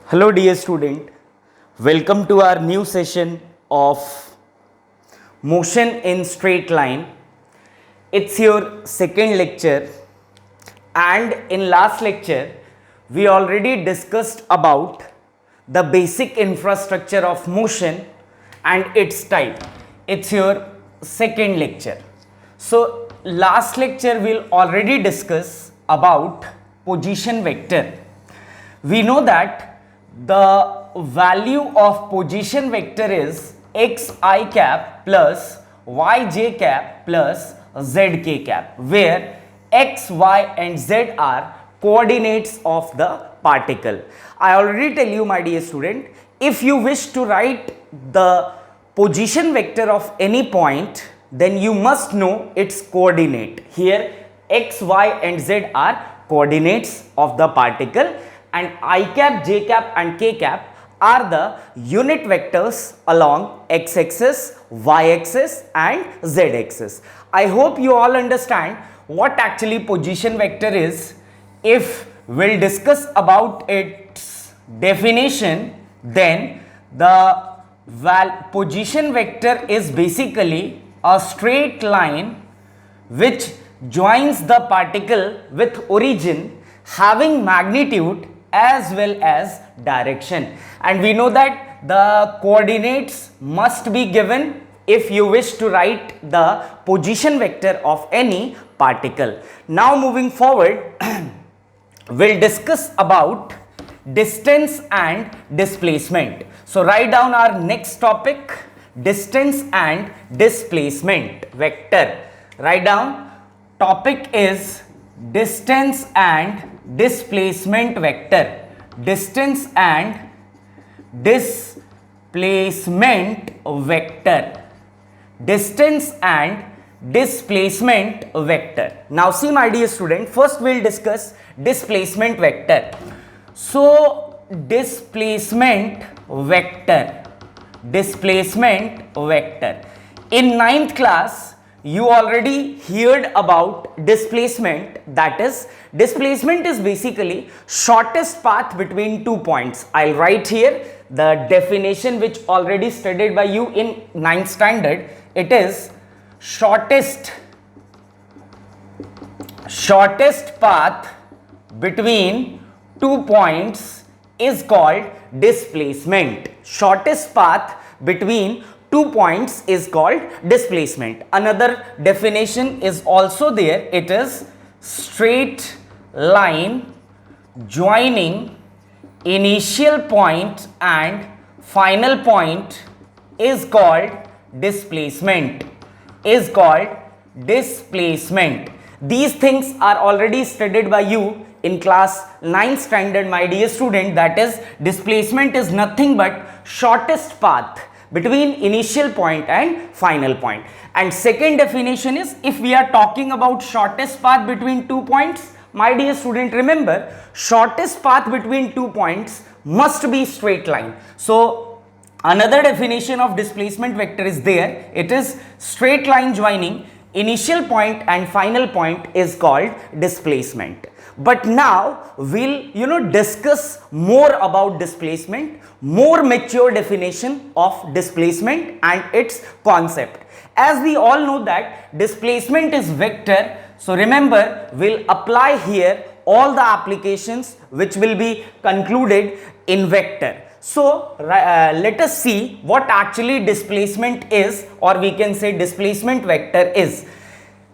Hello dear student, welcome to our new session of motion in straight line. It's your second lecture, and in last lecture we already discussed about the basic infrastructure of motion and its type. It's your second lecture. So last lecture we'll already discuss about position vector. We know that the value of position vector is xi cap plus yj cap plus zk cap, where x, y and z are coordinates of the particle. I already tell you, my dear student, if you wish to write the position vector of any point, then you must know its coordinate. Here x, y and z are coordinates of the particle, and I cap, j cap and k cap are the unit vectors along x-axis, y-axis and z-axis. I hope you all understand what actually position vector is. If we'll discuss about its definition, then the position vector is basically a straight line which joins the particle with origin having magnitude as well as direction, and we know that the coordinates must be given if you wish to write the position vector of any particle. Now moving forward, we'll discuss about distance and displacement. So write down our next topic, distance and displacement vector. Write down, topic is distance and displacement vector. Distance and displacement vector. Distance and displacement vector. Now see, my dear student, first we'll discuss displacement vector. So displacement vector. In 9th class you already heard about displacement. That is, displacement is basically shortest path between 2 points. I'll write here the definition which already studied by you in 9th standard. It is shortest path between 2 points is called displacement. Shortest path between 2 points is called displacement. Another definition is also there. It is straight line joining initial point and final point is called displacement. These things are already studied by you in class 9th standard, my dear student. That is, displacement is nothing but shortest path between initial point and final point. And second definition is, if we are talking about shortest path between 2 points, my dear student, remember, shortest path between 2 points must be straight line. So another definition of displacement vector is there. It is straight line joining initial point and final point is called displacement. But now we'll discuss more about displacement, more mature definition of displacement and its concept. As we all know that displacement is vector, so remember, we'll apply here all the applications which will be concluded in vector. So let us see what actually displacement is, or we can say displacement vector is.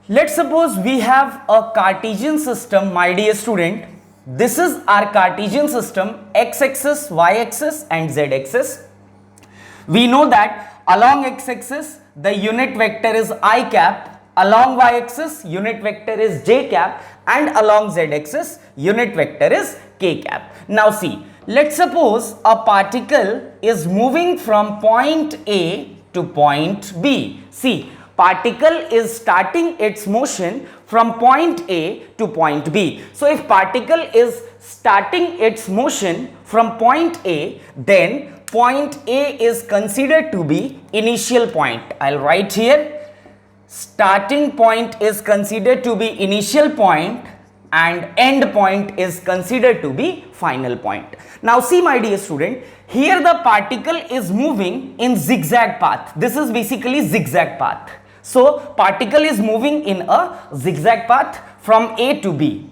Let's suppose we have a Cartesian system, my dear student. This is our Cartesian system, x-axis, y-axis and z-axis. We know that along x-axis the unit vector is I cap, along y-axis unit vector is j cap, and along z-axis unit vector is k cap. Now see, let's suppose a particle is moving from point A to point B. See, particle is starting its motion from point A to point B. So if particle is starting its motion from point A, then point A is considered to be initial point. I'll write here, starting point is considered to be initial point and end point is considered to be final point. Now see my dear student, here the particle is moving in zigzag path. This is basically zigzag path. So particle is moving in a zigzag path from A to B.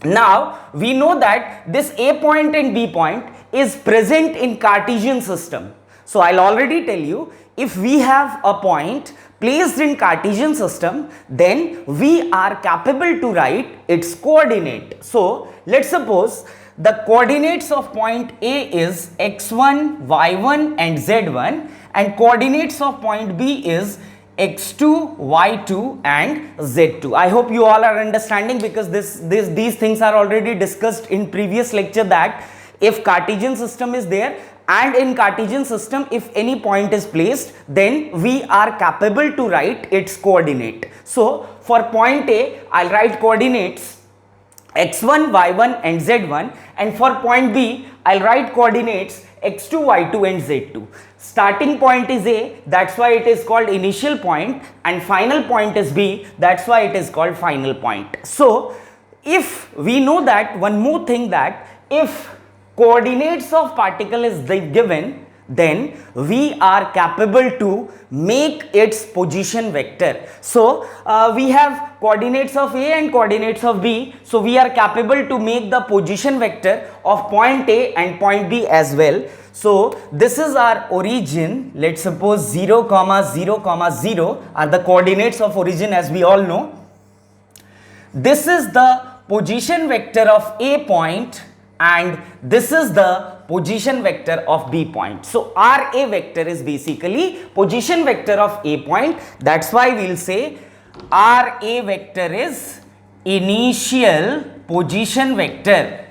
Now we know that this A point and B point is present in Cartesian system. So I'll already tell you, if we have a point placed in Cartesian system, then we are capable to write its coordinate. So let's suppose the coordinates of point A is x1, y1 and z1, and coordinates of point B is x2, y2 and z2. I hope you all are understanding, because these things are already discussed in previous lecture, that if Cartesian system is there, and in Cartesian system if any point is placed, then we are capable to write its coordinate. So for point A, I'll write coordinates x1, y1 and z1, and for point B, I'll write coordinates x2, y2 and z2. Starting point is A, that's why it is called initial point, and final point is B, that's why it is called final point. So if we know that, one more thing, that if coordinates of particle is given, then we are capable to make its position vector. So we have coordinates of A and coordinates of B, so we are capable to make the position vector of point A and point B as well. So this is our origin. Let's suppose 0, 0, 0 are the coordinates of origin, as we all know. This is the position vector of A point, and this is the position vector of B point. So RA vector is basically position vector of A point. That's why we'll say RA vector is initial position vector.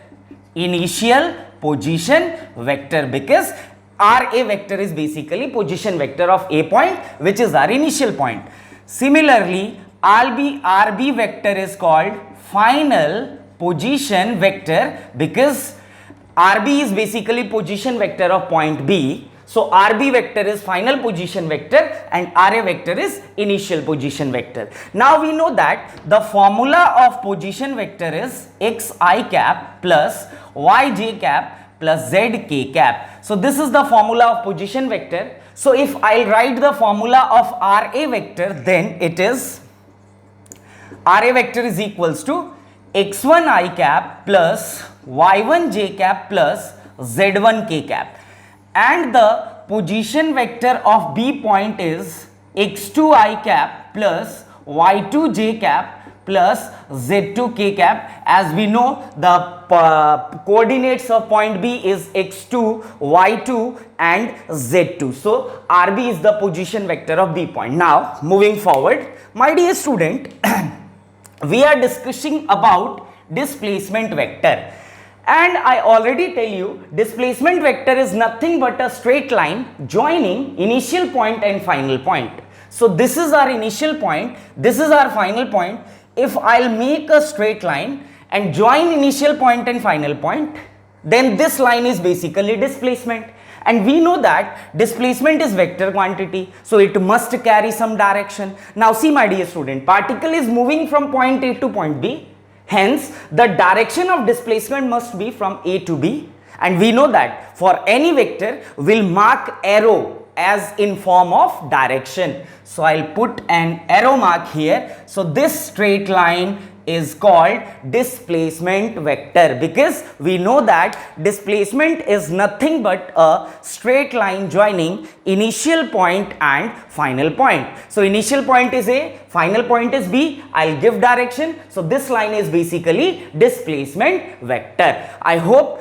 Initial position vector, because RA vector is basically position vector of A point, which is our initial point. Similarly, RB vector is called final position vector, because RB is basically position vector of point B. So RB vector is final position vector and RA vector is initial position vector. Now we know that the formula of position vector is xi cap plus yj cap plus zk cap. So this is the formula of position vector. So if I'll write the formula of RA vector, then it is RA vector is equals to x1 I cap plus y1 j cap plus z1 k cap, and the position vector of B point is x2 I cap plus y2 j cap plus z2 k cap. As we know, the coordinates of point B is x2, y2 and z2. So RB is the position vector of B point. Now moving forward, my dear student, we are discussing about displacement vector, and I already tell you displacement vector is nothing but a straight line joining initial point and final point. So this is our initial point, this is our final point. If I'll make a straight line and join initial point and final point, then this line is basically displacement. And we know that displacement is vector quantity, so it must carry some direction. Now see my dear student, particle is moving from point A to point B, hence the direction of displacement must be from A to B, and we know that for any vector we'll mark arrow as in form of direction. So I'll put an arrow mark here. So this straight line is called displacement vector, because we know that displacement is nothing but a straight line joining initial point and final point. So initial point is A, final point is B, I'll give direction. So this line is basically displacement vector. I hope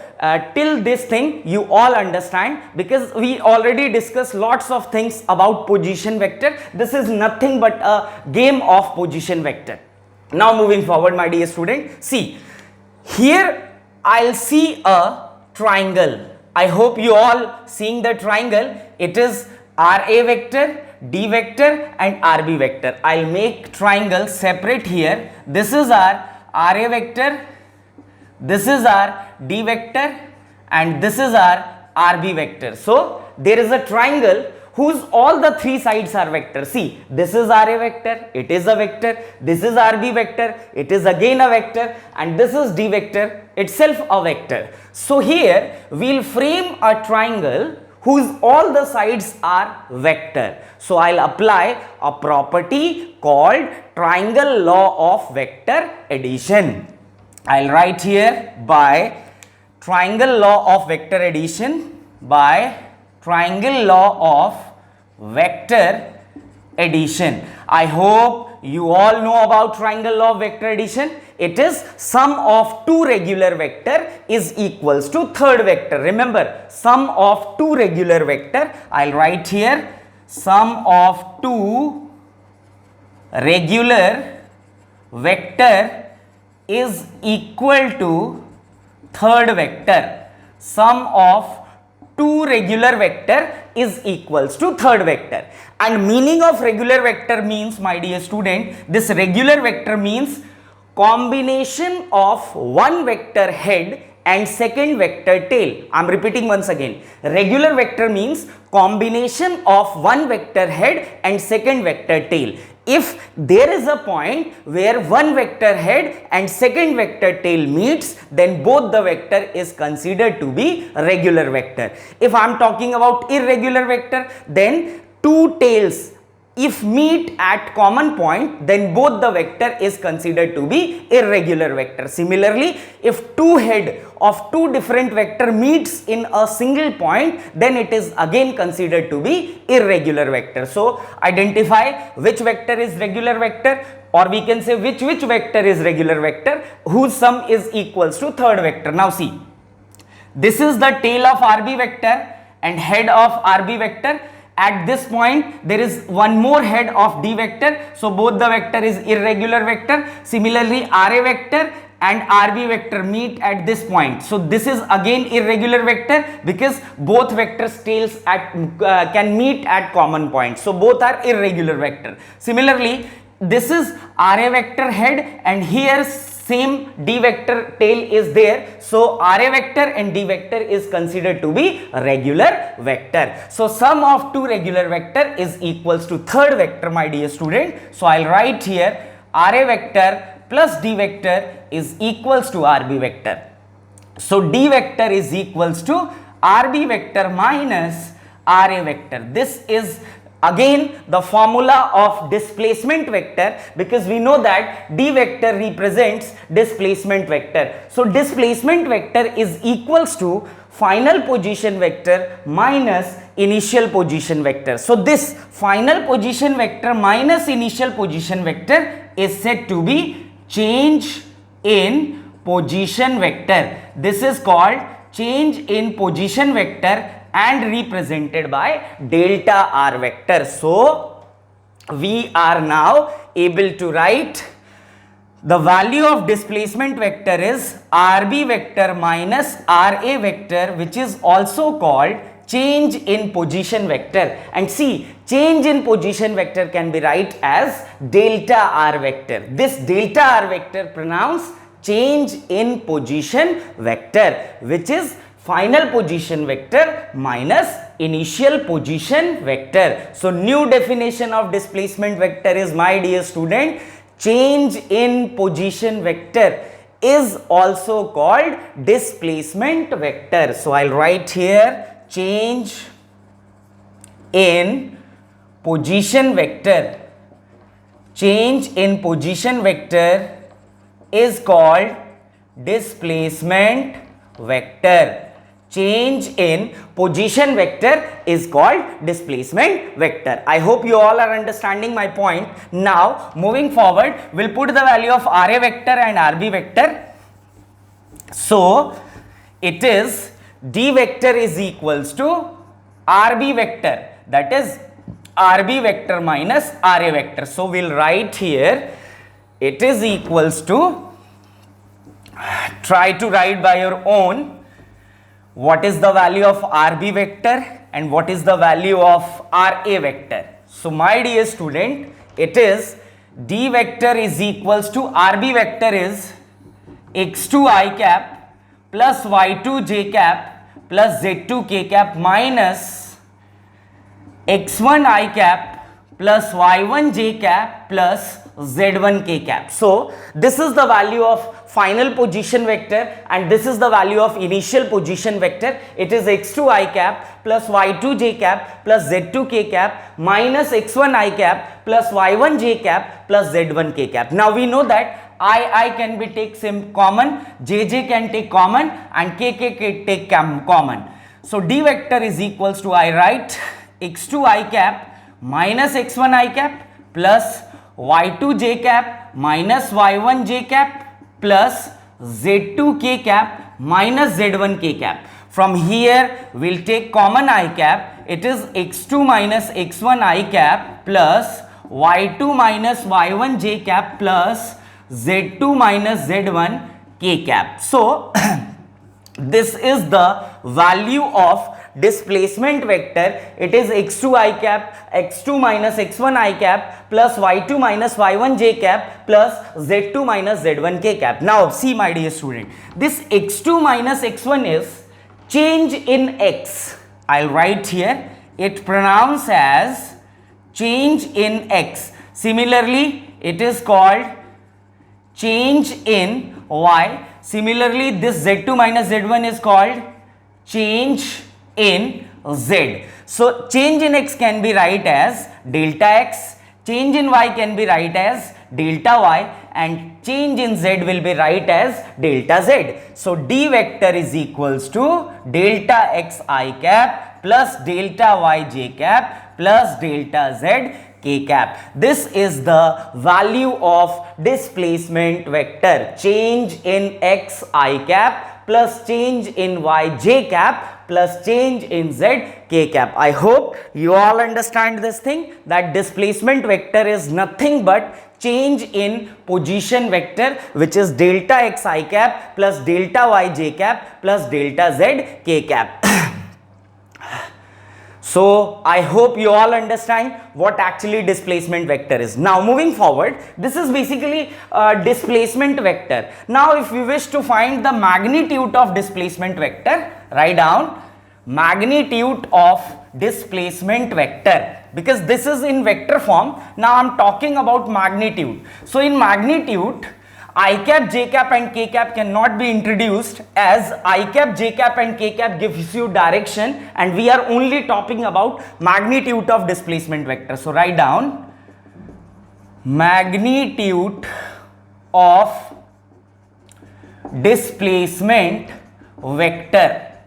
till this thing you all understand, because we already discussed lots of things about position vector. This is nothing but a game of position vector. Now moving forward, my dear student, see here I'll see a triangle. I hope you all seeing the triangle. It is RA vector, D vector and RB vector. I'll make triangle separate here. This is our RA vector, this is our D vector and this is our RB vector. So there is a triangle whose all the three sides are vector. See, this is RA vector, it is a vector, this is RB vector, it is again a vector, and this is D vector, itself a vector. So here we'll frame a triangle whose all the sides are vector. So I'll apply a property called triangle law of vector addition. I'll write here by triangle law of vector addition, by triangle law of vector addition. I hope you all know about triangle law of vector addition. It is sum of two regular vector is equals to third vector. Remember, sum of two regular vector, I'll write here sum of two regular vector is equal to third vector. Sum of two regular vector is equals to third vector. And meaning of regular vector means, my dear student, this regular vector means combination of one vector head and second vector tail. I am repeating once again. Regular vector means combination of one vector head and second vector tail. If there is a point where one vector head and second vector tail meets, then both the vector is considered to be regular vector. If I am talking about irregular vector, then two tails if meet at common point, then both the vector is considered to be irregular vector. Similarly, if two head of two different vector meets in a single point, then it is again considered to be irregular vector. So identify which vector is regular vector, or we can say which vector is regular vector whose sum is equals to third vector. Now see, this is the tail of RB vector and head of RB vector. At this point there is one more head of D vector, so both the vector is irregular vector. Similarly, RA vector and RB vector meet at this point, so this is again irregular vector because both vectors tails can meet at common point, so both are irregular vector. Similarly, this is RA vector head and here same D vector tail is there, so RA vector and D vector is considered to be a regular vector. So sum of two regular vector is equals to third vector, my dear student. So I'll write here RA vector plus D vector is equals to RB vector. So D vector is equals to RB vector minus RA vector. This is again the formula of displacement vector, because we know that D vector represents displacement vector. So displacement vector is equals to final position vector minus initial position vector. So this final position vector minus initial position vector is said to be change in position vector. This is called change in position vector and represented by delta R vector. So we are now able to write the value of displacement vector is RB vector minus RA vector, which is also called change in position vector. And see, change in position vector can be write as delta R vector. This delta R vector pronounced change in position vector, which is final position vector minus initial position vector. So new definition of displacement vector is, my dear student, change in position vector is also called displacement vector. So I'll write here change in position vector. Change in position vector is called displacement vector. Change in position vector is called displacement vector. I hope you all are understanding my point. Now moving forward, we'll put the value of RA vector and RB vector. So it is D vector is equals to RB vector, that is RB vector minus RA vector. So we'll write here it is equals to, try to write by your own, what is the value of RB vector and what is the value of RA vector. So my dear student, it is D vector is equals to RB vector is x2 I cap plus y2 j cap plus z2 k cap minus x1 I cap plus y1 j cap plus z1 k cap. So this is the value of final position vector and this is the value of initial position vector. It is x2 I cap plus y2 j cap plus z2 k cap minus x1 I cap plus y1 j cap plus z1 k cap. Now we know that I can be take same common, jj can take common and k can take common. So d vector is equals to, I write x2 I cap minus x1 I cap plus y2 j cap minus y1 j cap plus z2 k cap minus z1 k cap. From here we'll take common I cap. It is x2 minus x1 I cap plus y2 minus y1 j cap plus z2 minus z1 k cap. So this is the value of displacement vector. It is x2 I cap, x2 minus x1 I cap plus y2 minus y1 j cap plus z2 minus z1 k cap. Now see my dear student, this x2 minus x1 is change in x. I'll write here, it pronounced as change in x. Similarly, it is called change in y. Similarly, this z2 minus z1 is called change in z. So change in x can be write as delta x, change in y can be write as delta y, and change in z will be write as delta z. So d vector is equals to delta x I cap plus delta y j cap plus delta z k cap. This is the value of displacement vector, change in x I cap plus change in y j cap plus change in z k cap. I hope you all understand this thing, that displacement vector is nothing but change in position vector, which is delta x I cap plus delta y j cap plus delta z k cap. So I hope you all understand what actually displacement vector is. Now moving forward, this is basically displacement vector. Now if you wish to find the magnitude of displacement vector, write down magnitude of displacement vector, because this is in vector form. Now I am talking about magnitude. So in magnitude, I cap, j cap and k cap cannot be introduced, as I cap, j cap and k cap gives you direction and we are only talking about magnitude of displacement vector. So write down magnitude of displacement vector,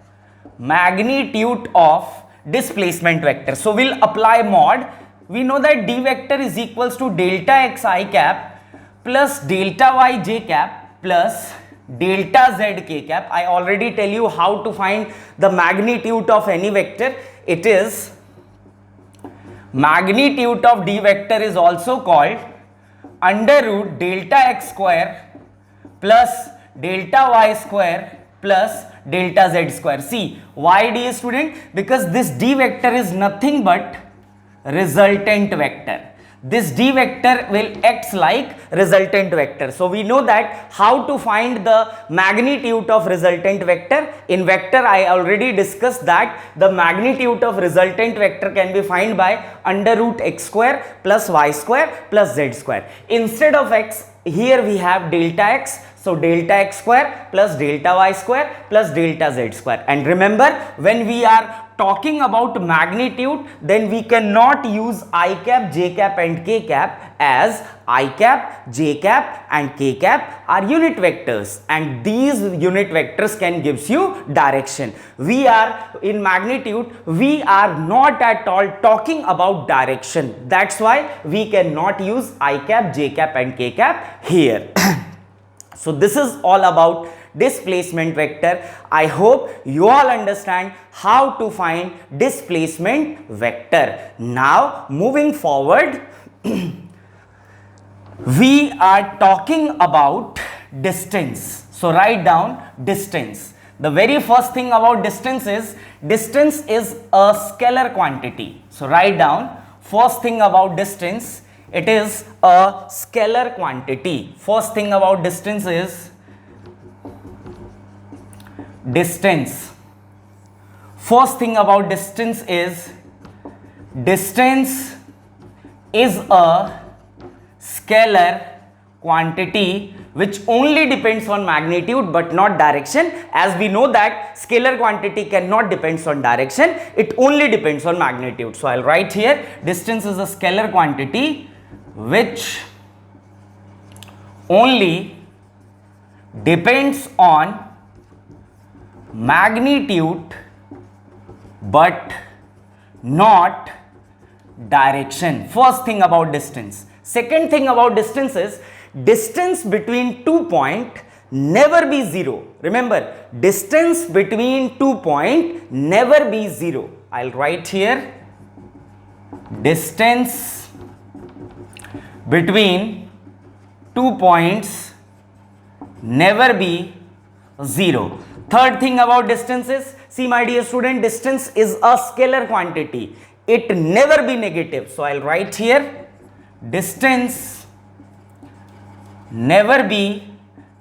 magnitude of displacement vector. So we'll apply mod. We know that d vector is equals to delta x I cap plus delta y j cap plus delta z k cap. I already tell you how to find the magnitude of any vector. It is magnitude of d vector is also called under root delta x square plus delta y square plus delta z square. See, why d student? Because this d vector is nothing but resultant vector. This d vector will act like resultant vector. So we know that how to find the magnitude of resultant vector. In vector, I already discussed that the magnitude of resultant vector can be found by under root x square plus y square plus z square. Instead of x, here we have delta x. So delta x square plus delta y square plus delta z square. And remember, when we are talking about magnitude, then we cannot use I cap, j cap and k cap, as I cap, j cap and k cap are unit vectors and these unit vectors can gives you direction. We are in magnitude, we are not at all talking about direction. That's why we cannot use I cap, j cap and k cap here. So this is all about displacement vector. I hope you all understand how to find displacement vector. Now moving forward, we are talking about distance. So write down distance. The very first thing about distance is a scalar quantity. So write down first thing about distance. It is a scalar quantity. First thing about distance is distance. First thing about distance is distance is a scalar quantity which only depends on magnitude but not direction. As we know that scalar quantity cannot depends on direction, it only depends on magnitude. So I'll write here, distance is a scalar quantity which only depends on magnitude but not direction. First thing about distance. Second thing about distance is distance between 2 points never be 0. Remember, distance between 2 points never be 0. I'll write here, distance between 2 points never be 0. Third thing about distance is, see my dear student, distance is a scalar quantity. It never be negative. So I'll write here, distance never be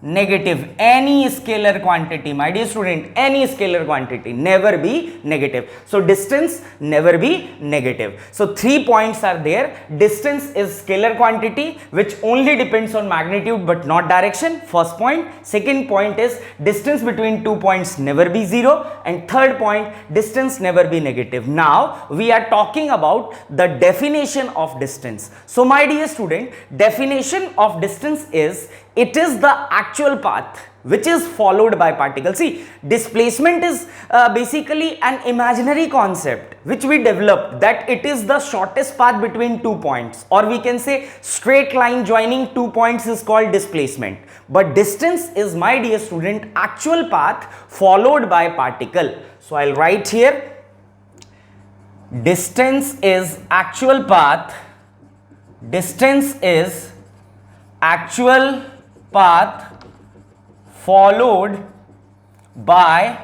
negative. Any scalar quantity, my dear student, any scalar quantity never be negative. So distance never be negative. So 3 points are there. Distance is scalar quantity which only depends on magnitude but not direction. First point. Second point is distance between 2 points never be 0. And third point, distance never be negative. Now we are talking about the definition of distance. So my dear student, definition of distance is, it is the actual path which is followed by particle. See, displacement is basically an imaginary concept which we developed, that it is the shortest path between 2 points, or we can say straight line joining 2 points is called displacement. But distance is, my dear student, actual path followed by particle. So I'll write here, distance is actual path, distance is actual path followed by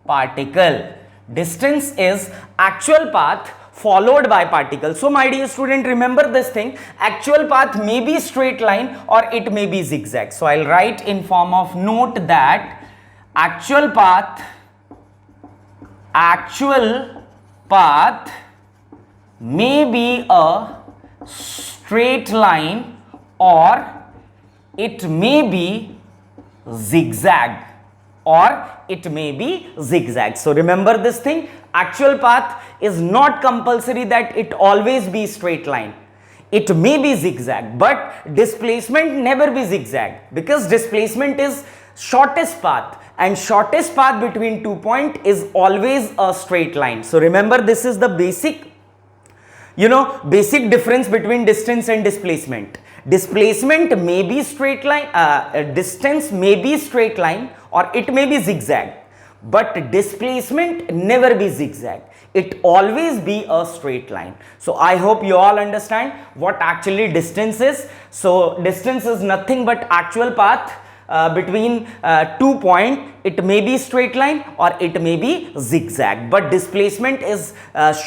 particle. Distance is actual path followed by particle. So my dear student, remember this thing, actual path may be straight line or it may be zigzag. So I'll write in form of note that actual path may be a straight line or it may be zigzag, So remember this thing, actual path is not compulsory that it always be straight line. It may be zigzag, but displacement never be zigzag, because displacement is shortest path, and shortest path between 2 points is always a straight line. So remember, this is the basic difference between distance and displacement. Displacement may be straight line, distance may be straight line or it may be zigzag, but displacement never be zigzag. It always be a straight line. So I hope you all understand what actually distance is. So distance is nothing but actual path between 2 points. It may be straight line or it may be zigzag, but displacement is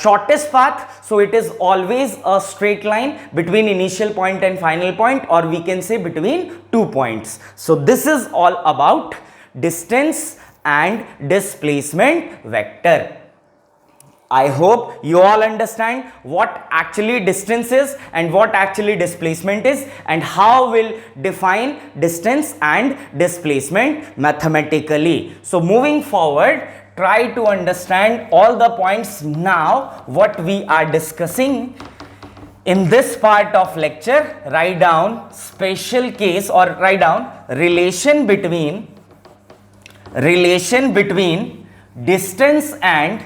shortest path, so it is always a straight line between initial point and final point, or we can say between 2 points. So this is all about distance and displacement vector. I hope you all understand what actually distance is and what actually displacement is, and how we'll define distance and displacement mathematically. So moving forward, try to understand all the points now what we are discussing in this part of lecture. Write down special case, or write down relation between distance and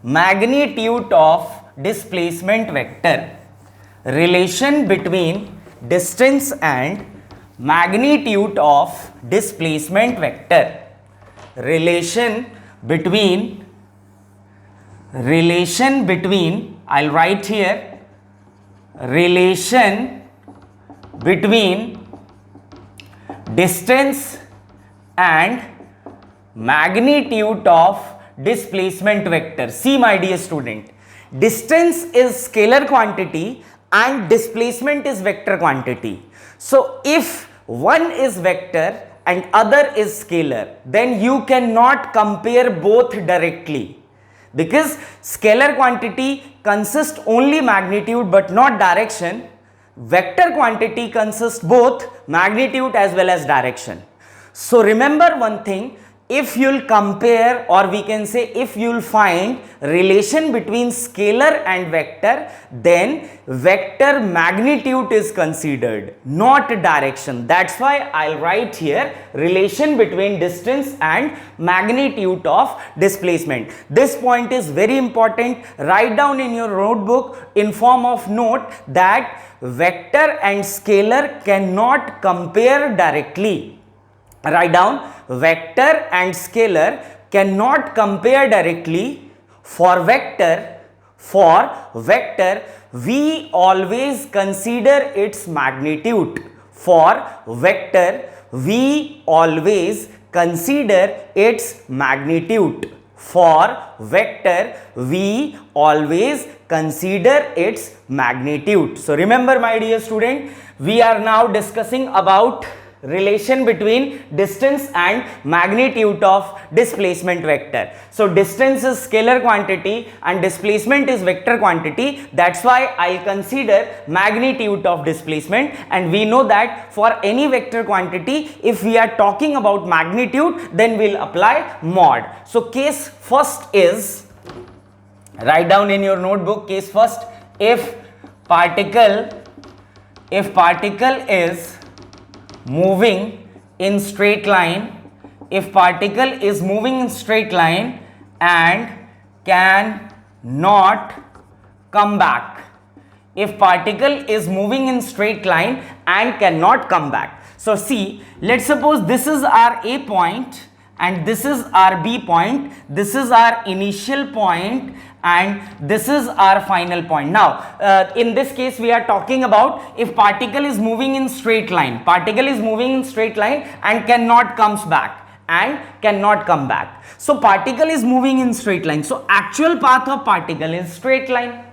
magnitude of displacement vector. Relation between distance and magnitude of displacement vector. Relation between, I'll write here, relation between distance and magnitude of displacement vector. See my dear student, distance is scalar quantity and displacement is vector quantity. So if one is vector and other is scalar, then you cannot compare both directly, because scalar quantity consists only magnitude but not direction. Vector quantity consists both magnitude as well as direction. So remember one thing, if you'll compare, or we can say if you'll find relation between scalar and vector, then vector magnitude is considered, not direction. That's why I'll write here relation between distance and magnitude of displacement. This point is very important. Write down in your notebook in form of note that vector and scalar cannot compare directly. Write down, vector and scalar cannot compare directly. For vector, we always consider its magnitude. For vector, we always consider its magnitude. For vector, we always consider its magnitude. So remember, my dear student, we are now discussing about relation between distance and magnitude of displacement vector. So distance is scalar quantity and displacement is vector quantity. That's why I'll consider magnitude of displacement, and we know that for any vector quantity, if we are talking about magnitude, then we'll apply mod. So case first is, write down in your notebook, case first, if particle is moving in straight line, if particle is moving in straight line and cannot come back, if particle is moving in straight line and cannot come back. So see, let's suppose this is our A point and this is our B point, this is our initial point and this is our final point. Now in this case we are talking about if particle is moving in straight line, and cannot come back. So particle is moving in straight line, so actual path of particle is straight line,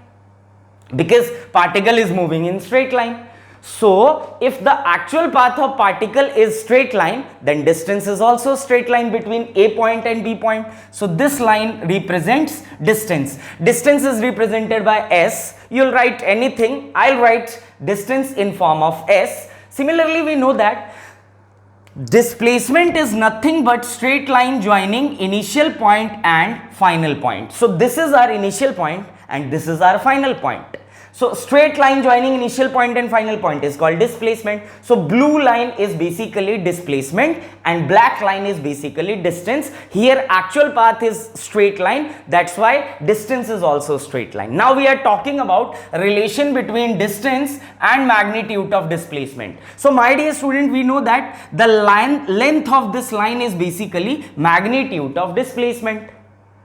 because particle is moving in straight line. So if the actual path of particle is straight line, then distance is also straight line between A point and B point. So this line represents distance. Distance is represented by S. You'll write anything. I'll write distance in form of S. Similarly, we know that displacement is nothing but straight line joining initial point and final point. So this is our initial point and this is our final point. So straight line joining initial point and final point is called displacement. So blue line is basically displacement and black line is basically distance. Here actual path is straight line, that's why distance is also straight line. Now we are talking about relation between distance and magnitude of displacement. So my dear student, we know that the length of this line is basically magnitude of displacement.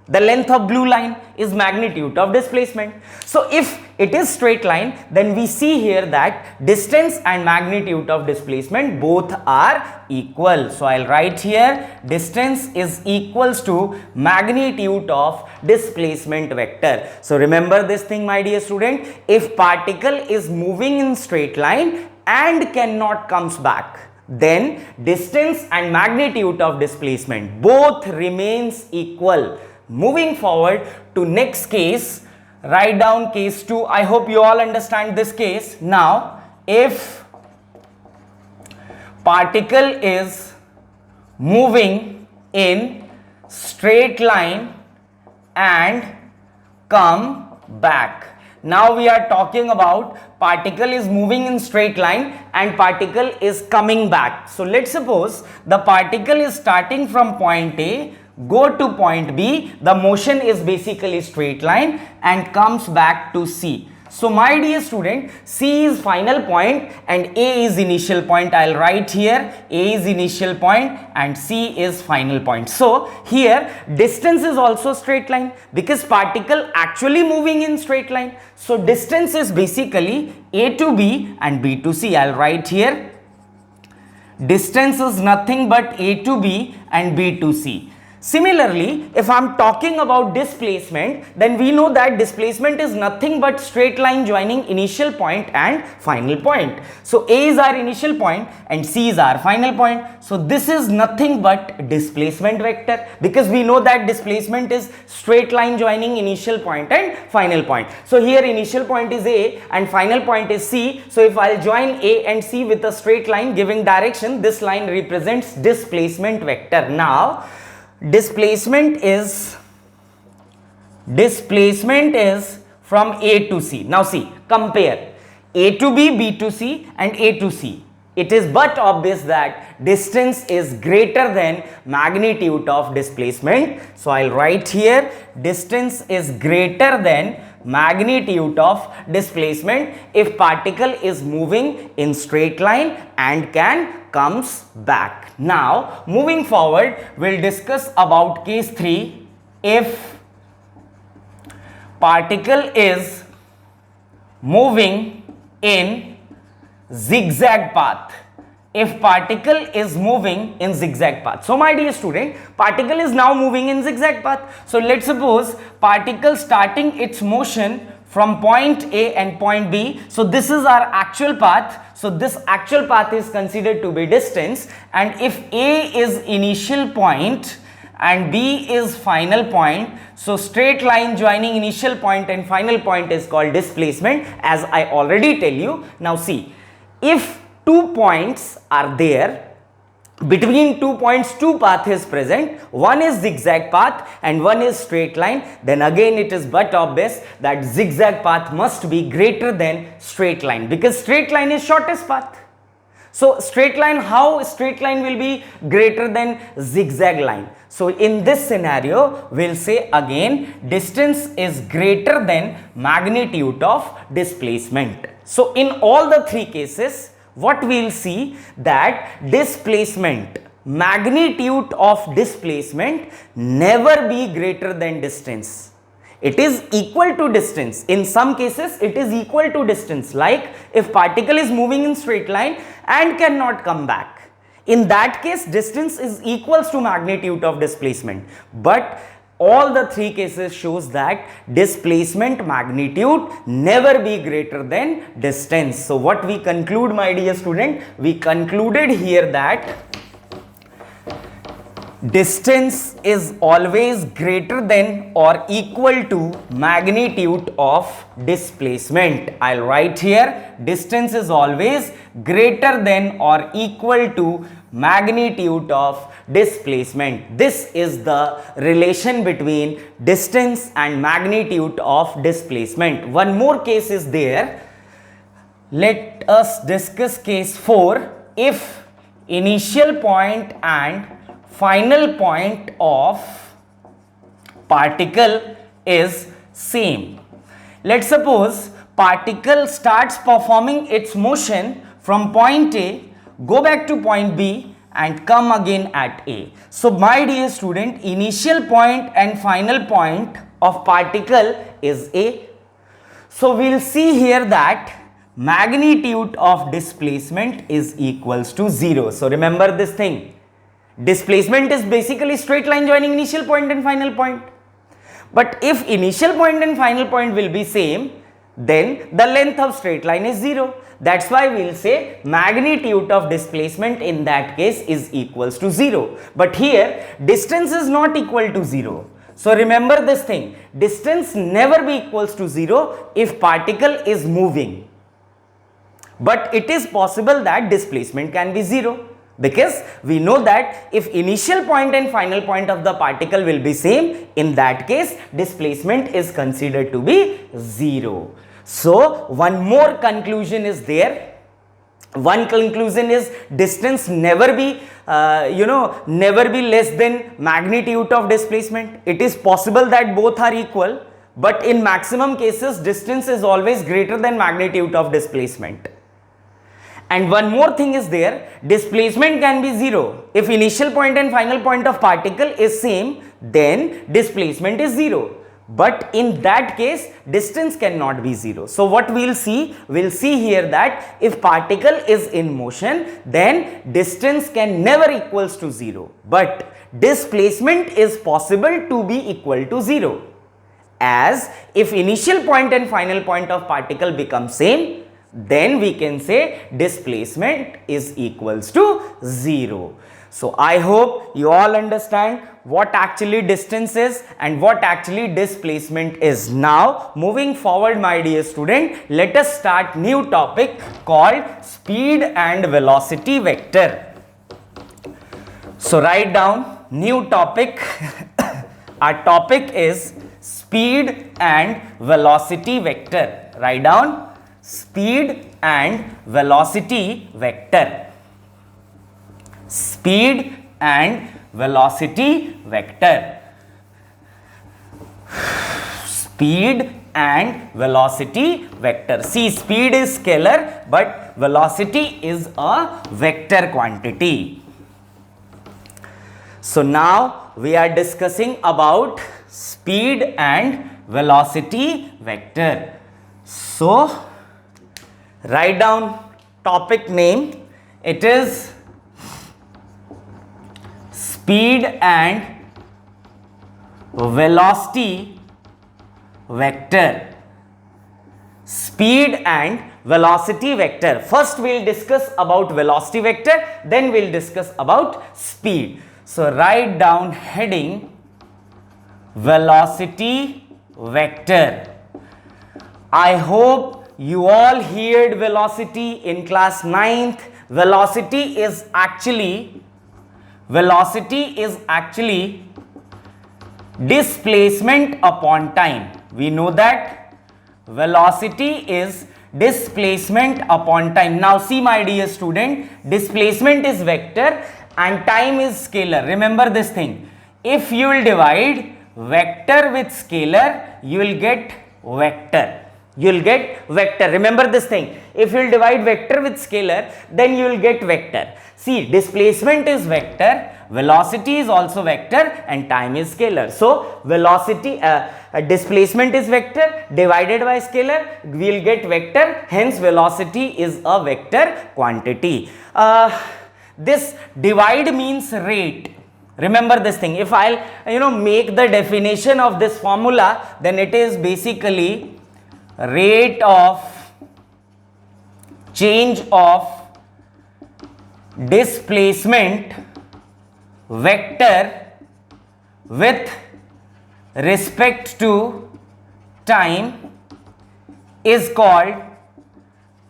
The length of blue line is magnitude of displacement. So if it is straight line, then we see here that distance and magnitude of displacement both are equal. So I'll write here distance is equals to magnitude of displacement vector. So remember this thing, my dear student, if particle is moving in straight line and cannot comes back, then distance and magnitude of displacement both remains equal. Moving forward to next case, write down case 2. I hope you all understand this case. Now, if particle is moving in straight line and come back. Now we are talking about particle is moving in straight line and particle is coming back. So let's suppose the particle is starting from point A, go to point B, the motion is basically straight line and comes back to C. So my dear student, C is final point and A is initial point. I'll write here A is initial point and C is final point. So here distance is also straight line because particle actually moving in straight line. So distance is basically A to B and B to C. I'll write here distance is nothing but A to B and B to C. Similarly, if I'm talking about displacement, then we know that displacement is nothing but straight line joining initial point and final point. So A is our initial point and C is our final point. So this is nothing but displacement vector, because we know that displacement is straight line joining initial point and final point. So here initial point is A and final point is C. So if I'll join A and C with a straight line giving direction, this line represents displacement vector. Now displacement is from A to C. Now see, compare A to B, B to C and A to C. It is but obvious that distance is greater than magnitude of displacement. So I'll write here, distance is greater than magnitude of displacement if particle is moving in straight line and comes back. Now moving forward, we'll discuss about case 3. If particle is moving in zigzag path. If particle is moving in zigzag path. So my dear student, particle is now moving in zigzag path. So let's suppose particle starting its motion from point A and point B. So this is our actual path. So this actual path is considered to be distance, and if A is initial point and B is final point, so straight line joining initial point and final point is called displacement, as I already tell you. Now see, if 2 points are there, between 2 points 2 path is present, one is zigzag path and one is straight line, then again it is but obvious that zigzag path must be greater than straight line, because straight line is shortest path. So straight line, how straight line will be greater than zigzag line? So in this scenario, we'll say again distance is greater than magnitude of displacement. So in all the 3 cases, what we'll see that displacement, magnitude of displacement never be greater than distance. It is equal to distance. In some cases, it is equal to distance, like if particle is moving in straight line and cannot come back. In that case, distance is equals to magnitude of displacement. But all the 3 cases shows that displacement magnitude never be greater than distance. So what we conclude, my dear student, we concluded here that distance is always greater than or equal to magnitude of displacement. I'll write here, distance is always greater than or equal to magnitude of displacement. This is the relation between distance and magnitude of displacement. One more case is there. Let us discuss case 4. If initial point and final point of particle is same. Let's suppose particle starts performing its motion from point A, go back to point B and come again at A. So my dear student, initial point and final point of particle is A. So we'll see here that magnitude of displacement is equals to 0. So remember this thing. Displacement is basically straight line joining initial point and final point. But if initial point and final point will be same, then the length of straight line is 0. That's why we'll say magnitude of displacement in that case is equals to 0. But here distance is not equal to 0. So remember this thing, distance never be equals to 0 if particle is moving. But it is possible that displacement can be 0. Because we know that if initial point and final point of the particle will be same, in that case displacement is considered to be 0. So one more conclusion is there. One conclusion is distance never be never be less than magnitude of displacement. It is possible that both are equal, but in maximum cases distance is always greater than magnitude of displacement. And one more thing is there, displacement can be 0. If initial point and final point of particle is same, then displacement is 0. But in that case, distance cannot be 0. So what we'll see here that if particle is in motion, then distance can never equals to 0. But displacement is possible to be equal to 0. As if initial point and final point of particle become same, then we can say displacement is equals to 0. So I hope you all understand what actually distance is and what actually displacement is. Now moving forward, my dear student, let us start new topic called speed and velocity vector. So write down new topic. Our topic is speed and velocity vector. Write down speed and velocity vector. Speed and velocity vector. Speed and velocity vector. See, speed is scalar, but velocity is a vector quantity. So now we are discussing about speed and velocity vector. So write down topic name. It is speed and velocity vector. Speed and velocity vector. First we will discuss about velocity vector, then we will discuss about speed. So write down heading velocity vector. I hope you all heard velocity in class 9th. Velocity is actually displacement upon time. We know that velocity is displacement upon time. Now see, my dear student, displacement is vector and time is scalar. Remember this thing. If you will divide vector with scalar, you will get vector. You will get vector. Remember this thing. If you will divide vector with scalar, then you will get vector. See, displacement is vector, velocity is also vector, and time is scalar. So velocity, displacement is vector divided by scalar, we will get vector. Hence velocity is a vector quantity. This divide means rate. Remember this thing. If I'll make the definition of this formula, then it is basically rate of change of displacement vector with respect to time is called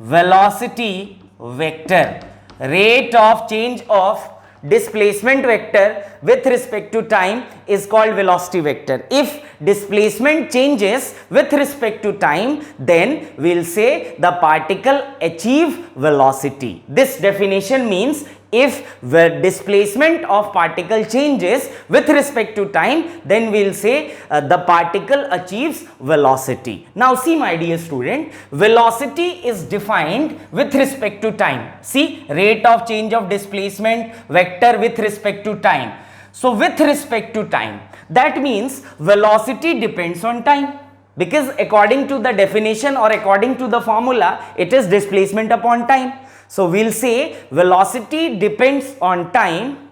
velocity vector. Rate of change of displacement vector with respect to time is called velocity vector. If displacement changes with respect to time, then we will say the particle achieve velocity. This definition means if the displacement of particle changes with respect to time, then we will say the particle achieves velocity. Now see, my dear student, velocity is defined with respect to time. See, rate of change of displacement vector with respect to time. So with respect to time, that means velocity depends on time, because according to the definition or according to the formula, it is displacement upon time. So we'll say velocity depends on time,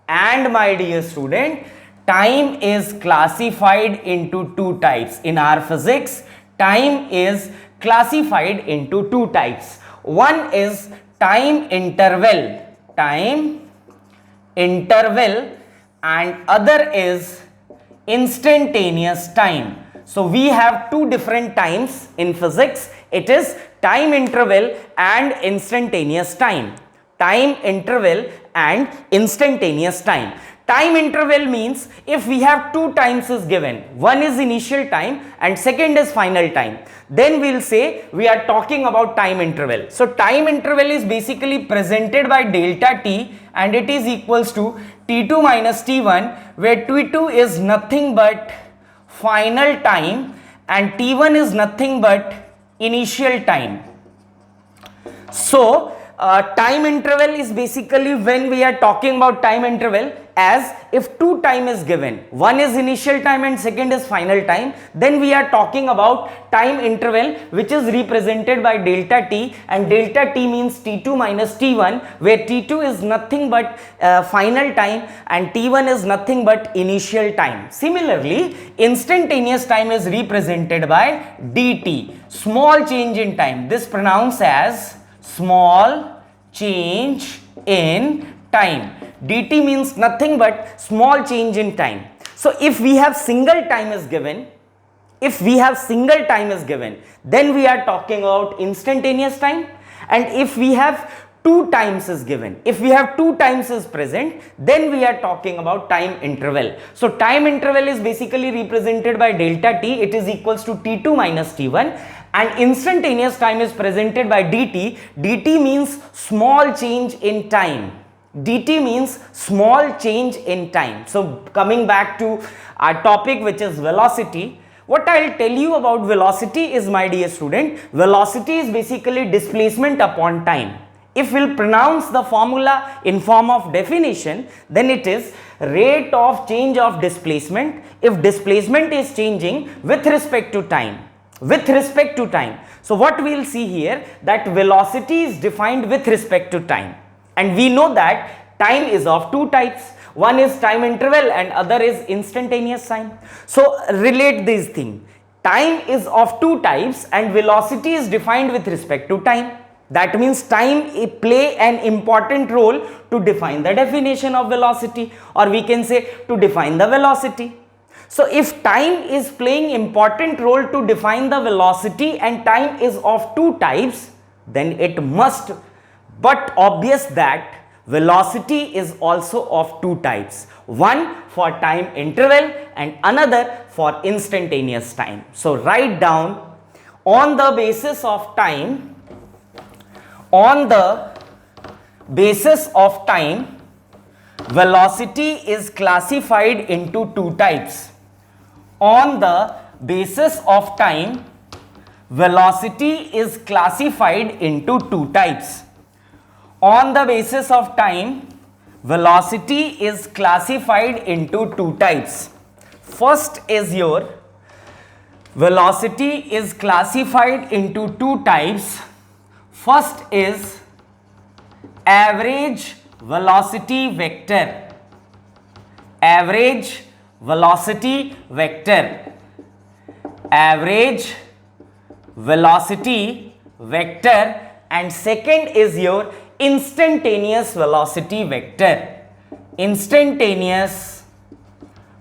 and my dear student, time is classified into two types. In our physics, time is classified into two types. One is time interval, and other is instantaneous time. So we have two different times in physics. It is time interval and instantaneous time. Time interval and instantaneous time. Time interval means if we have two times is given, one is initial time and second is final time, then we'll say we are talking about time interval. So time interval is basically presented by delta t, and it is equals to t2 minus t1, where t2 is nothing but final time and t1 is nothing but initial time. So time interval is basically, when we are talking about time interval, as if two time is given, one is initial time and second is final time, then we are talking about time interval which is represented by delta t, and delta t means t2 minus t1, where t2 is nothing but final time and t1 is nothing but initial time. Similarly, instantaneous time is represented by dt, small change in time. This pronounced as small change in time. dt means nothing but small change in time. So if we have single time is given, then we are talking about instantaneous time, and if we have two times is given, if we have two times is present, then we are talking about time interval. So time interval is basically represented by delta t, it is equals to t2 minus t1, and instantaneous time is presented by dt. dt means small change in time. dt means small change in time. So coming back to our topic, which is velocity, what I will tell you about velocity is, my dear student, velocity is basically displacement upon time. If we'll pronounce the formula in form of definition, then it is rate of change of displacement if displacement is changing with respect to time. So what we will see here, that velocity is defined with respect to time, and we know that time is of two types. One is time interval and other is instantaneous time. So relate these things. Time is of two types and velocity is defined with respect to time. That means time play an important role to define the definition of velocity, or we can say to define the velocity. So if time is playing important role to define the velocity and time is of two types, then it must but obvious that velocity is also of two types, one for time interval and another for instantaneous time. So write down, on the basis of time, velocity is classified into two types. On the basis of time, velocity is classified into two types. On the basis of time, velocity is classified into two types. First is your velocity is classified into two types. First is average velocity vector. Average velocity vector. Average velocity vector. And second is your instantaneous velocity vector. Instantaneous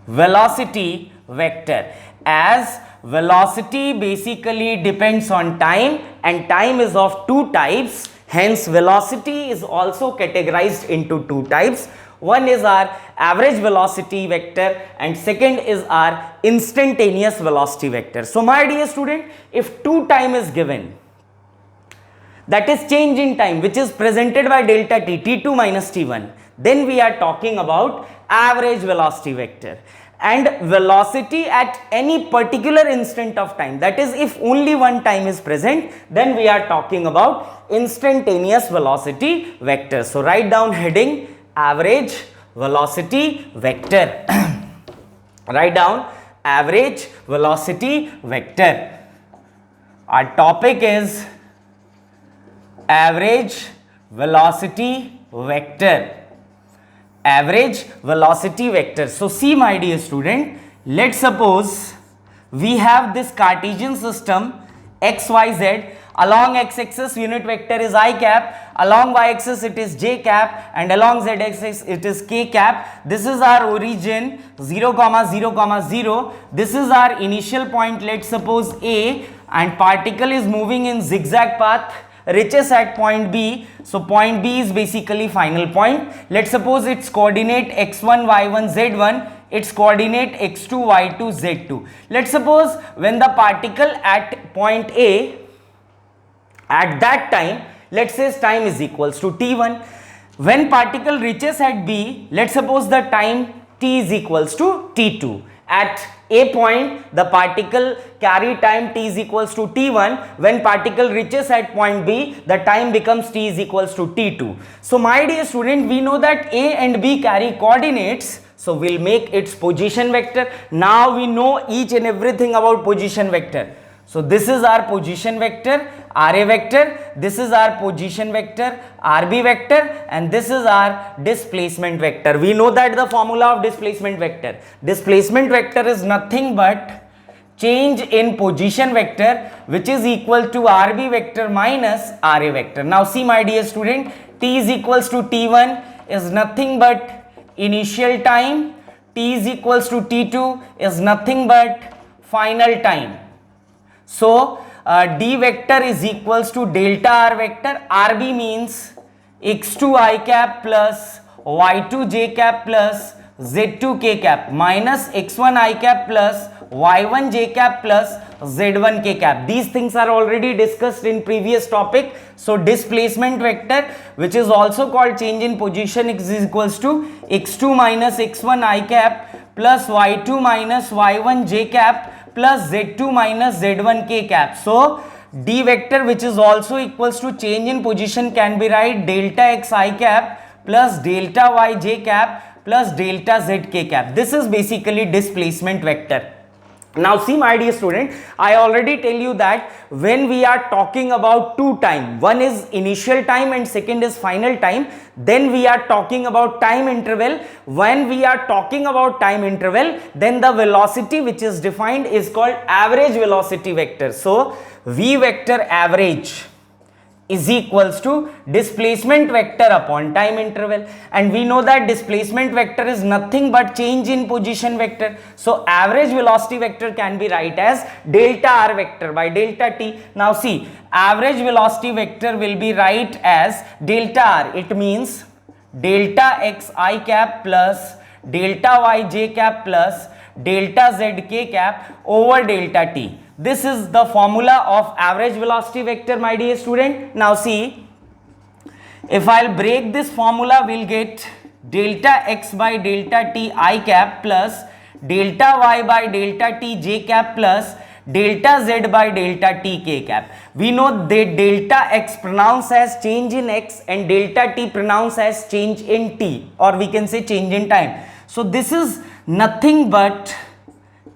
velocity vector. As velocity basically depends on time and time is of two types, hence velocity is also categorized into two types. One is our average velocity vector and second is our instantaneous velocity vector. So my dear student, if two time is given, that is change in time which is presented by delta t, t2 minus t1, then we are talking about average velocity vector. And velocity at any particular instant of time, that is if only one time is present, then we are talking about instantaneous velocity vector. So write down heading average velocity vector. Write down average velocity vector. Our topic is average velocity vector. Average velocity vector. So see my dear student, let's suppose we have this Cartesian system x, y, z. Along x-axis unit vector is I cap, along y-axis it is j cap, and along z-axis it is k cap. This is our origin 0, 0, 0. This is our initial point, let's suppose A, and particle is moving in zigzag path, reaches at point B. So point B is basically final point. Let's suppose its coordinate x1, y1, z1, its coordinate x2, y2, z2. Let's suppose when the particle at point A, at that time, let's say time is equals to t1. When particle reaches at B, let's suppose the time t is equals to t2. At a point, the particle carry time t is equals to t1. When particle reaches at point B, the time becomes t is equals to t2. So my dear student, we know that A and B carry coordinates. So we'll make its position vector. Now we know each and everything about position vector. So this is our position vector, RA vector, this is our position vector, RB vector, and this is our displacement vector. We know that the formula of displacement vector. Displacement vector is nothing but change in position vector, which is equal to RB vector minus RA vector. Now see my dear student, t is equals to t1 is nothing but initial time, t is equals to t2 is nothing but final time. So d vector is equals to delta r vector. RB means x2 i cap plus y2 j cap plus z2 k cap minus x1 i cap plus y1 j cap plus z1 k cap. These things are already discussed in previous topic. So displacement vector, which is also called change in position, is equals to x2 minus x1 i cap plus y2 minus y1 j cap plus z2 minus z1 k cap. So d vector, which is also equals to change in position, can be write delta x I cap plus delta y j cap plus delta z k cap. This is basically displacement vector. Now see my dear student, I already tell you that when we are talking about two time, one is initial time and second is final time, then we are talking about time interval. When we are talking about time interval, then the velocity which is defined is called average velocity vector. So v vector average is equals to displacement vector upon time interval, and we know that displacement vector is nothing but change in position vector. So average velocity vector can be write as delta r vector by delta t. Now see, average velocity vector will be write as delta r. It means delta x I cap plus delta y j cap plus delta z k cap over delta t. This is the formula of average velocity vector, my dear student. Now see, if I'll break this formula, we'll get delta x by delta t I cap plus delta y by delta t j cap plus delta z by delta t k cap. We know that delta x pronounced as change in x and delta t pronounced as change in t, or we can say change in time. So this is nothing but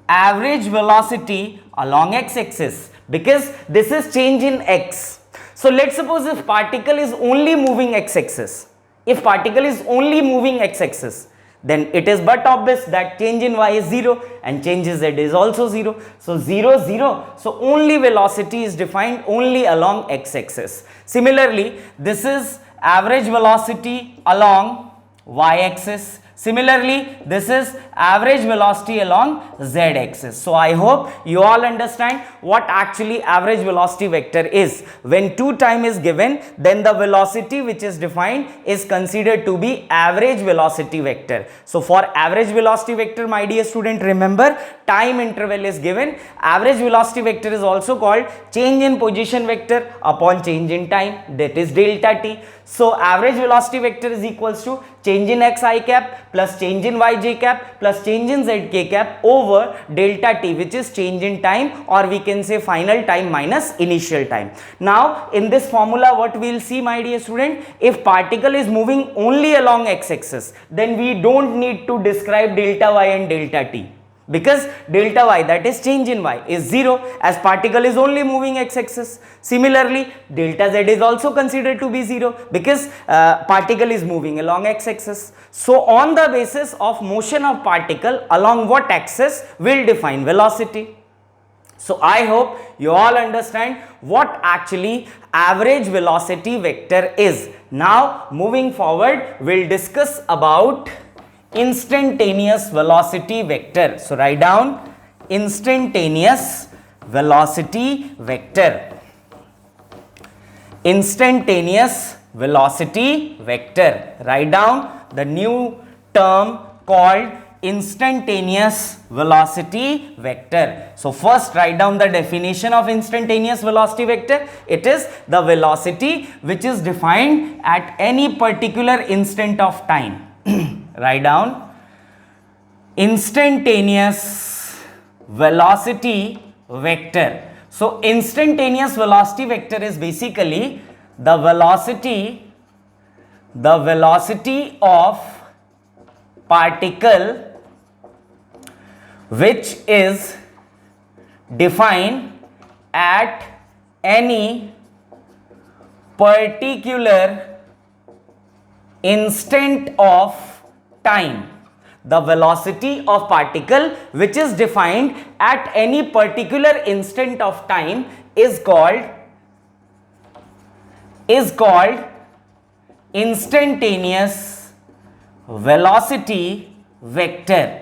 average velocity along x-axis, because this is change in x. So let's suppose if particle is only moving x-axis, if particle is only moving x-axis, then it is but obvious that change in y is 0 and change in z is also 0. So 0, 0. So only velocity is defined only along x-axis. Similarly, this is average velocity along y-axis. Similarly, this is average velocity along z-axis. So I hope you all understand what actually average velocity vector is. When two time is given, then the velocity which is defined is considered to be average velocity vector. So for average velocity vector, my dear student, remember time interval is given. Average velocity vector is also called change in position vector upon change in time, that is delta t. So average velocity vector is equals to change in x I cap plus change in y j cap plus change in z k cap over delta t, which is change in time, or we can say final time minus initial time. Now in this formula, what we will see, my dear student, if particle is moving only along x-axis, then we don't need to describe delta y and delta t, because delta y, that is change in y, is 0 as particle is only moving x-axis. Similarly, delta z is also considered to be 0 because particle is moving along x-axis. So on the basis of motion of particle along what axis will define velocity. So I hope you all understand what actually average velocity vector is. Now moving forward, we'll discuss about instantaneous velocity vector. So write down instantaneous velocity vector. Instantaneous velocity vector. Write down the new term called instantaneous velocity vector. So first write down the definition of instantaneous velocity vector. It is the velocity which is defined at any particular instant of time. Write down instantaneous velocity vector. So instantaneous velocity vector is basically the velocity of particle which is defined at any particular instant of time. The velocity of particle which is defined at any particular instant of time is called instantaneous velocity vector.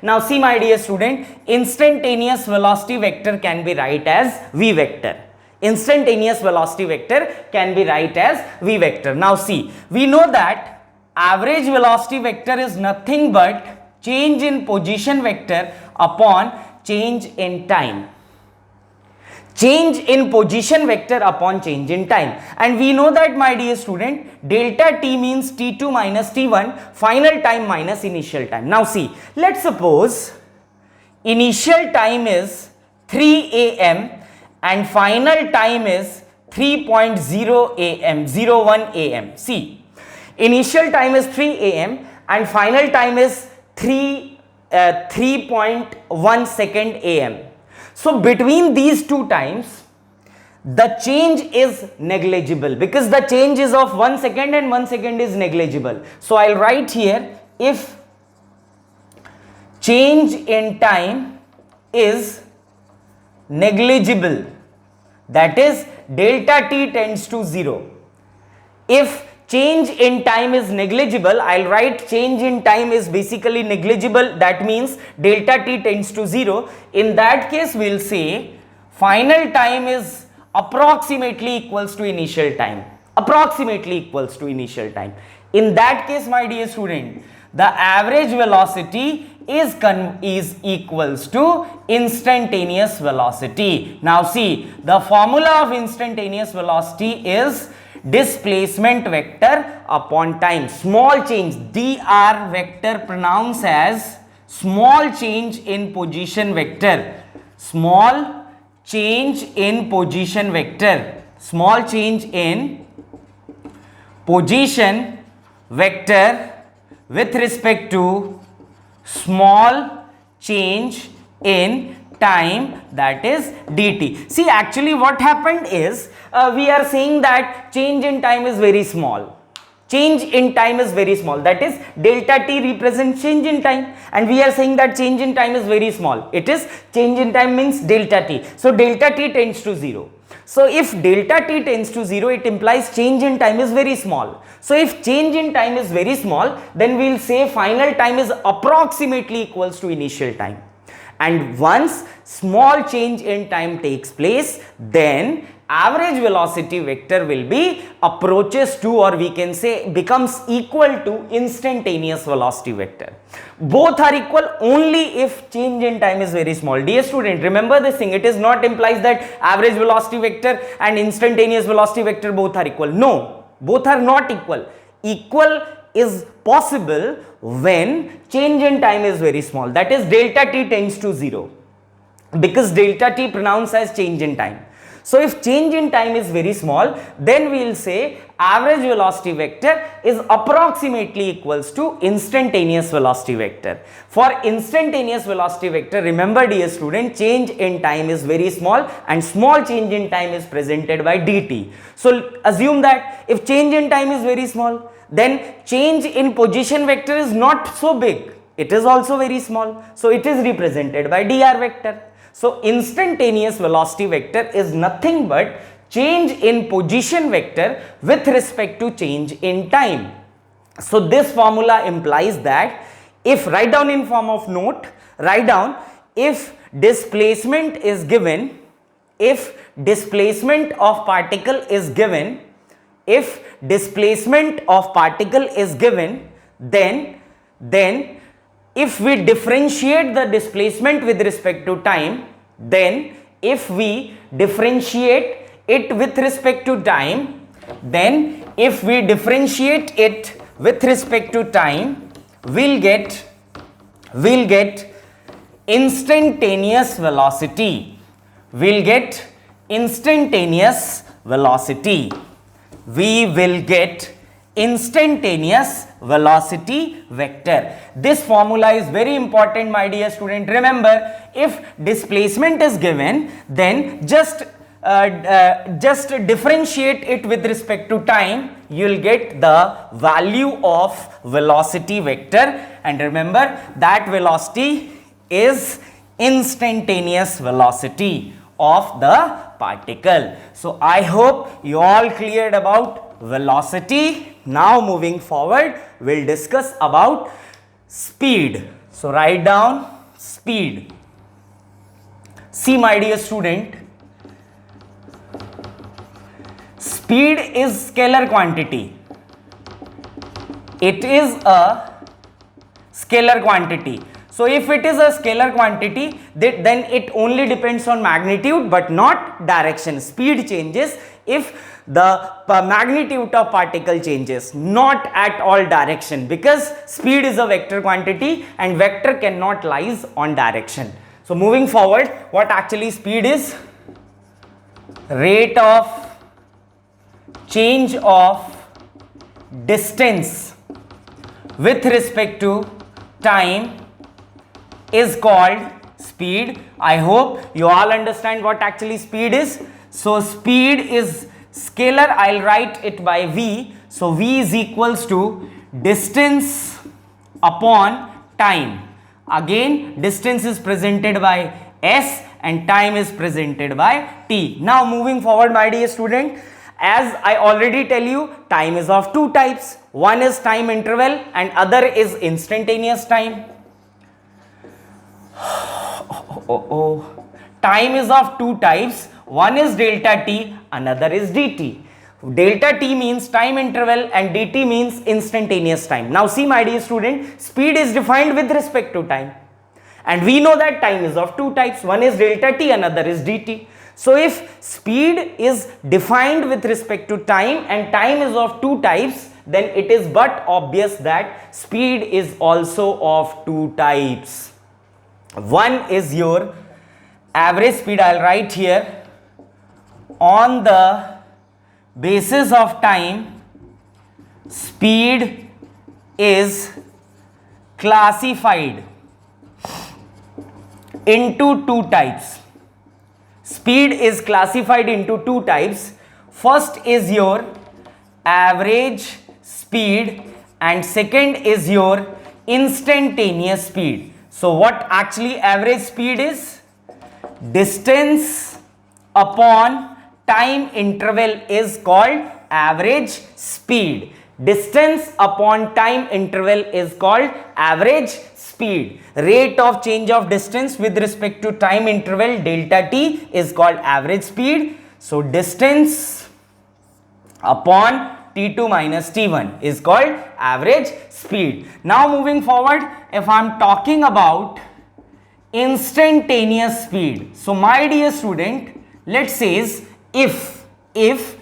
Now see my dear student, instantaneous velocity vector can be write as v vector. Instantaneous velocity vector can be write as v vector. Now see, we know that average velocity vector is nothing but change in position vector upon change in time. Change in position vector upon change in time. And we know that my dear student, delta t means t2 minus t1, final time minus initial time. Now see, let's suppose initial time is 3 am and final time is 3.01 am. See, initial time is 3 am and final time is 3.1 second am. So between these two times, the change is negligible because the change is of 1 second and 1 second is negligible. So I'll write here, if change in time is negligible, that is delta t tends to 0. If change in time is negligible, I'll write change in time is basically negligible, that means delta t tends to 0. In that case, we'll say final time is approximately equals to initial time. In that case, my dear student, the average velocity is equals to instantaneous velocity. Now see, the formula of instantaneous velocity is displacement vector upon time. Small change, dr vector pronounced as small change in position vector. Small change in position vector. Small change in position vector with respect to small change in time, that is dt. See, actually what happened is we are saying that change in time is very small. Change in time is very small, that is delta t represents change in time, and we are saying that change in time is very small. It is change in time means delta t. So delta t tends to 0. So if delta t tends to 0, it implies change in time is very small. So if change in time is very small, then we will say final time is approximately equals to initial time. And once small change in time takes place, then average velocity vector will be approaches to, or we can say becomes equal to instantaneous velocity vector. Both are equal only if change in time is very small. Dear student, remember this thing, it is not implies that average velocity vector and instantaneous velocity vector both are equal. No, both are not equal. Equal is possible when change in time is very small, that is delta t tends to 0, because delta t pronounced as change in time. So if change in time is very small, then we will say average velocity vector is approximately equals to instantaneous velocity vector. For instantaneous velocity vector, remember dear student, change in time is very small and small change in time is presented by dt. So assume that if change in time is very small, then change in position vector is not so big, it is also very small. So it is represented by dr vector. So instantaneous velocity vector is nothing but change in position vector with respect to change in time. So this formula implies that if, write down in form of note, write down, if displacement is given, if displacement of particle is given, if displacement of particle is given, then if we differentiate the displacement with respect to time, then if we differentiate it with respect to time, then if we differentiate it with respect to time, we'll get instantaneous velocity. We'll get instantaneous velocity. We will get instantaneous velocity vector. This formula is very important, my dear student. Remember, if displacement is given, then just differentiate it with respect to time. You'll get the value of velocity vector, and remember that velocity is instantaneous velocity of the particle. So I hope you all cleared about velocity. Now moving forward, we'll discuss about speed. So write down speed. See, my dear student, speed is scalar quantity. It is a scalar quantity. So if it is a scalar quantity, then it only depends on magnitude but not direction. Speed changes if the magnitude of particle changes, not at all direction, because speed is a vector quantity and vector cannot lies on direction. So moving forward, what actually speed is? Rate of change of distance with respect to time is called speed. I hope you all understand what actually speed is. So speed is scalar. I'll write it by v. So v is equals to distance upon time. Again, distance is presented by s and time is presented by t. Now moving forward, my dear student, as I already tell you, time is of two types. One is time interval and other is instantaneous time. Time is of two types. One is delta t, another is dt. Delta t means time interval and dt means instantaneous time. Now see, my dear student, speed is defined with respect to time, and we know that time is of two types. One is delta t, another is dt. So if speed is defined with respect to time and time is of two types, then it is but obvious that speed is also of two types. One is your average speed. I'll write here, on the basis of time, speed is classified into two types. Speed is classified into two types. First is your average speed and second is your instantaneous speed. So what actually average speed is? Distance upon time interval is called average speed. Distance upon time interval is called average speed. Rate of change of distance with respect to time interval delta t is called average speed. So distance upon T2 minus T1 is called average speed. Now moving forward, if I am talking about instantaneous speed. So my dear student, let's say if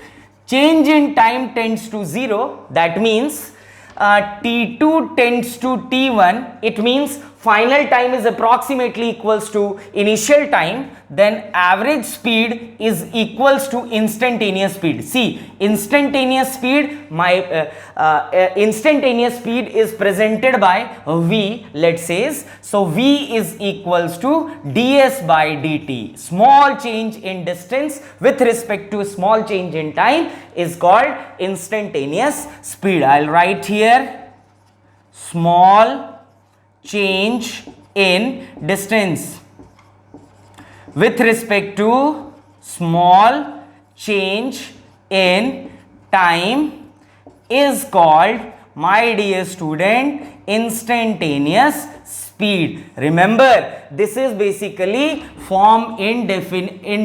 change in time tends to 0, that means T2 tends to T1, it means final time is approximately equals to initial time, then average speed is equals to instantaneous speed. See, instantaneous speed, instantaneous speed is presented by v, let's say. So v is equals to ds by dt. Small change in distance with respect to small change in time is called instantaneous speed. I'll write here small change in distance with respect to small change in time is called, my dear student, instantaneous speed. Remember, this is basically form in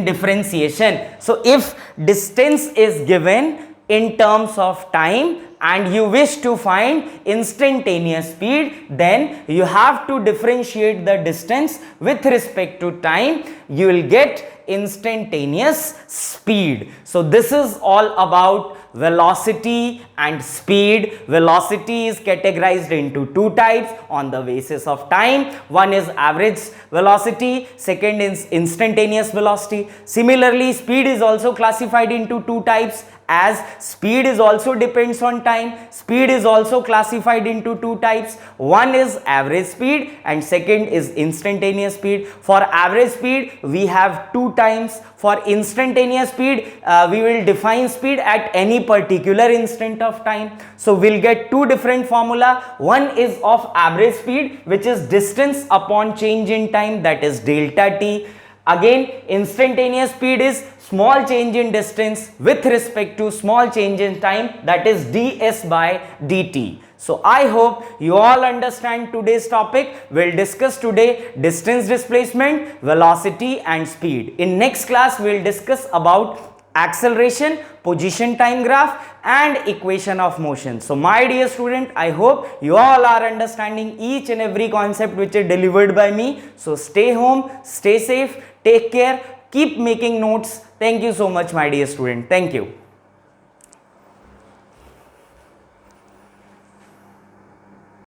differentiation. So if distance is given in terms of time and you wish to find instantaneous speed, then you have to differentiate the distance with respect to time. You will get instantaneous speed. So this is all about velocity and speed. Velocity is categorized into two types on the basis of time. One is average velocity, second is instantaneous velocity. Similarly, speed is also classified into two types, as speed is also depends on time. Speed is also classified into two types. One is average speed and second is instantaneous speed. For average speed, we have two times. For instantaneous speed, we will define speed at any particular instant of time. So we'll get two different formula. One is of average speed, which is distance upon change in time, that is delta t. Again, instantaneous speed is small change in distance with respect to small change in time, that is ds by dt. So I hope you all understand today's topic. We'll discuss today distance, displacement, velocity and speed. In next class, we'll discuss about acceleration, position time graph and equation of motion. So my dear student, I hope you all are understanding each and every concept which is delivered by me. So stay home, stay safe, take care, keep making notes. Thank you so much, my dear student. Thank you.